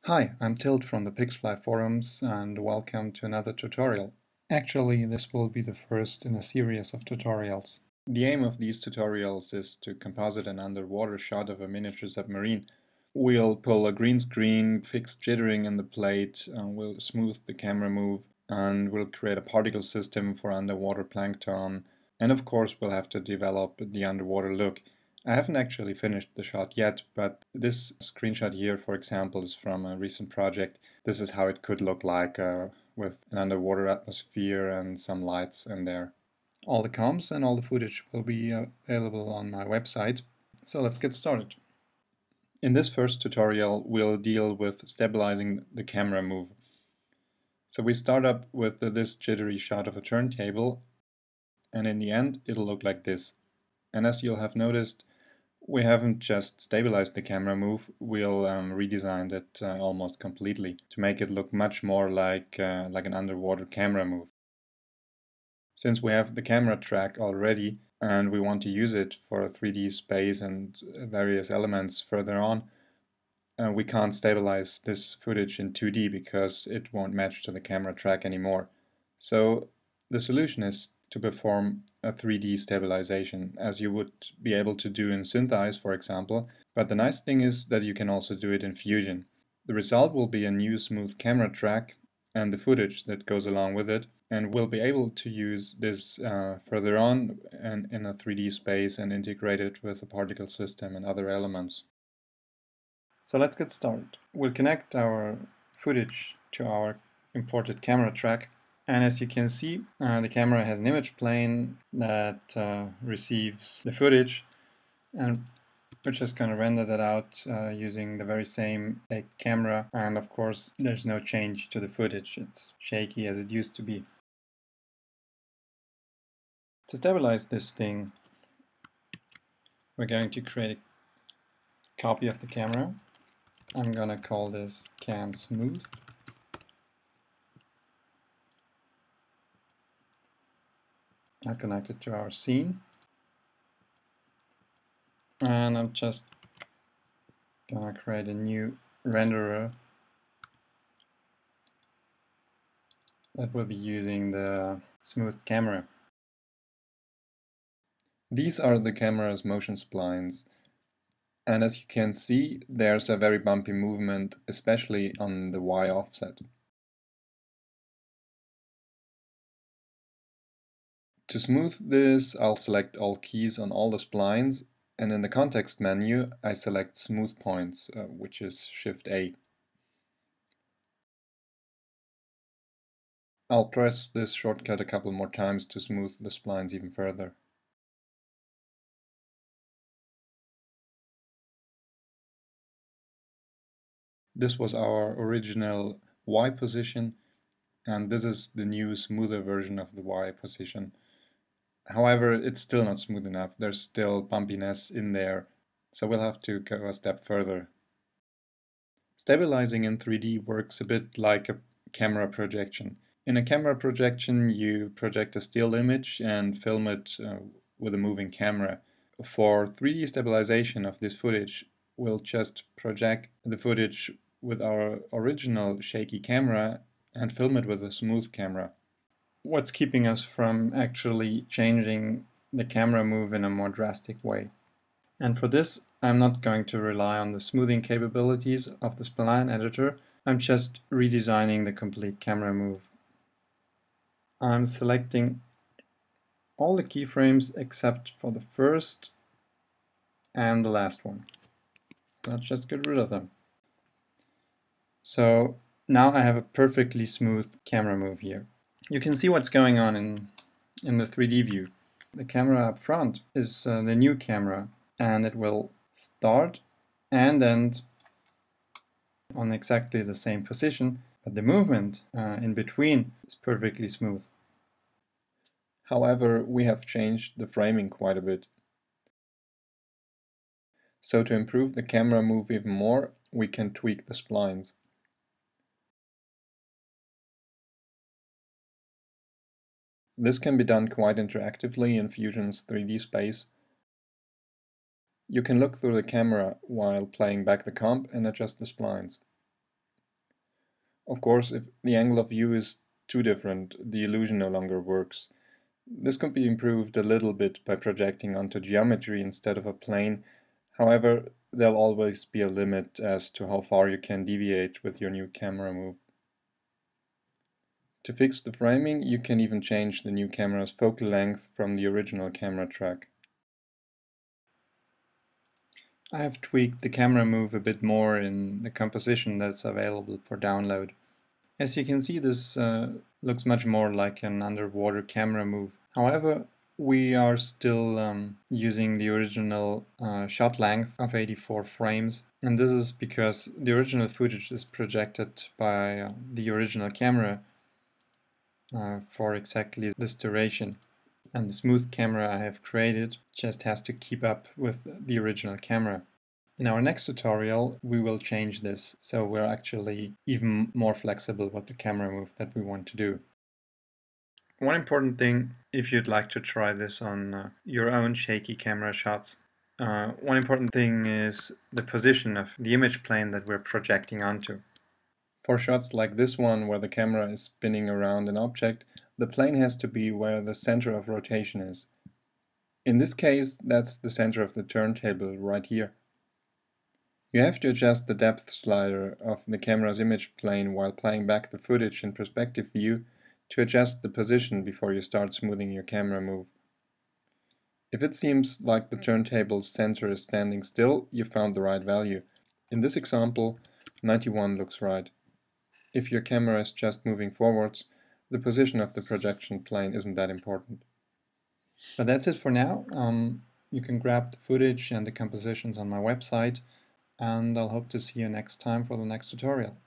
Hi, I'm Tilt from the Pixfly forums and welcome to another tutorial. Actually, this will be the first in a series of tutorials. The aim of these tutorials is to composite an underwater shot of a miniature submarine. We'll pull a green screen, fix jittering in the plate, we'll smooth the camera move, and we'll create a particle system for underwater plankton. And of course, we'll have to develop the underwater look. I haven't actually finished the shot yet, but this screenshot here, for example, is from a recent project. This is how it could look like with an underwater atmosphere and some lights in there. All the comps and all the footage will be available on my website. So let's get started. In this first tutorial, we'll deal with stabilizing the camera move. So we start up with this jittery shot of a turntable, and in the end, it'll look like this. And as you'll have noticed, we haven't just stabilized the camera move, we'll redesigned it almost completely to make it look much more like an underwater camera move. Since we have the camera track already and we want to use it for a 3D space and various elements further on, we can't stabilize this footage in 2D because it won't match to the camera track anymore. So the solution is to perform a 3D stabilization, as you would be able to do in SynthEyes, for example, but the nice thing is that you can also do it in Fusion. The result will be a new smooth camera track and the footage that goes along with it, and we'll be able to use this further on and in a 3D space and integrate it with the particle system and other elements. So let's get started. We'll connect our footage to our imported camera track. And as you can see, the camera has an image plane that receives the footage, and we're just going to render that out using the very same camera. And of course, there's no change to the footage. It's shaky as it used to be. To stabilize this thing, we're going to create a copy of the camera. I'm going to call this cam smooth. I'll connect it to our scene. And I'm just gonna create a new renderer that will be using the smooth camera. These are the camera's motion splines. And as you can see, there's a very bumpy movement, especially on the Y offset. To smooth this, I'll select all keys on all the splines, and in the context menu, I select smooth points, which is Shift A. I'll press this shortcut a couple more times to smooth the splines even further. This was our original Y position, and this is the new smoother version of the Y position. However, it's still not smooth enough. There's still bumpiness in there, so we'll have to go a step further. Stabilizing in 3D works a bit like a camera projection. In a camera projection, you project a still image and film it with a moving camera. For 3D stabilization of this footage, we'll just project the footage with our original shaky camera and film it with a smooth camera. What's keeping us from actually changing the camera move in a more drastic way? And for this, I'm not going to rely on the smoothing capabilities of the spline editor. I'm just redesigning the complete camera move. I'm selecting all the keyframes except for the first and the last one. Let's just get rid of them. So now I have a perfectly smooth camera move here. You can see what's going on in the 3D view. The camera up front is the new camera, and it will start and end on exactly the same position, but the movement in between is perfectly smooth. However, we have changed the framing quite a bit. So to improve the camera move even more, we can tweak the splines. This can be done quite interactively in Fusion's 3D space. You can look through the camera while playing back the comp and adjust the splines. Of course, if the angle of view is too different, the illusion no longer works. This could be improved a little bit by projecting onto geometry instead of a plane. However, there'll always be a limit as to how far you can deviate with your new camera move. To fix the framing, you can even change the new camera's focal length from the original camera track. I have tweaked the camera move a bit more in the composition that's available for download. As you can see, this looks much more like an underwater camera move. However, we are still using the original shot length of 84 frames, and this is because the original footage is projected by the original camera for exactly this duration. And the smooth camera I have created just has to keep up with the original camera. In our next tutorial, we will change this, so we're actually even more flexible with the camera move that we want to do. One important thing, if you'd like to try this on your own shaky camera shots, one important thing is the position of the image plane that we're projecting onto. For shots like this one, where the camera is spinning around an object, the plane has to be where the center of rotation is. In this case, that's the center of the turntable right here. You have to adjust the depth slider of the camera's image plane while playing back the footage in perspective view to adjust the position before you start smoothing your camera move. If it seems like the turntable's center is standing still, you found the right value. In this example, 91 looks right. If your camera is just moving forwards, the position of the projection plane isn't that important. But that's it for now. You can grab the footage and the compositions on my website, and I'll hope to see you next time for the next tutorial.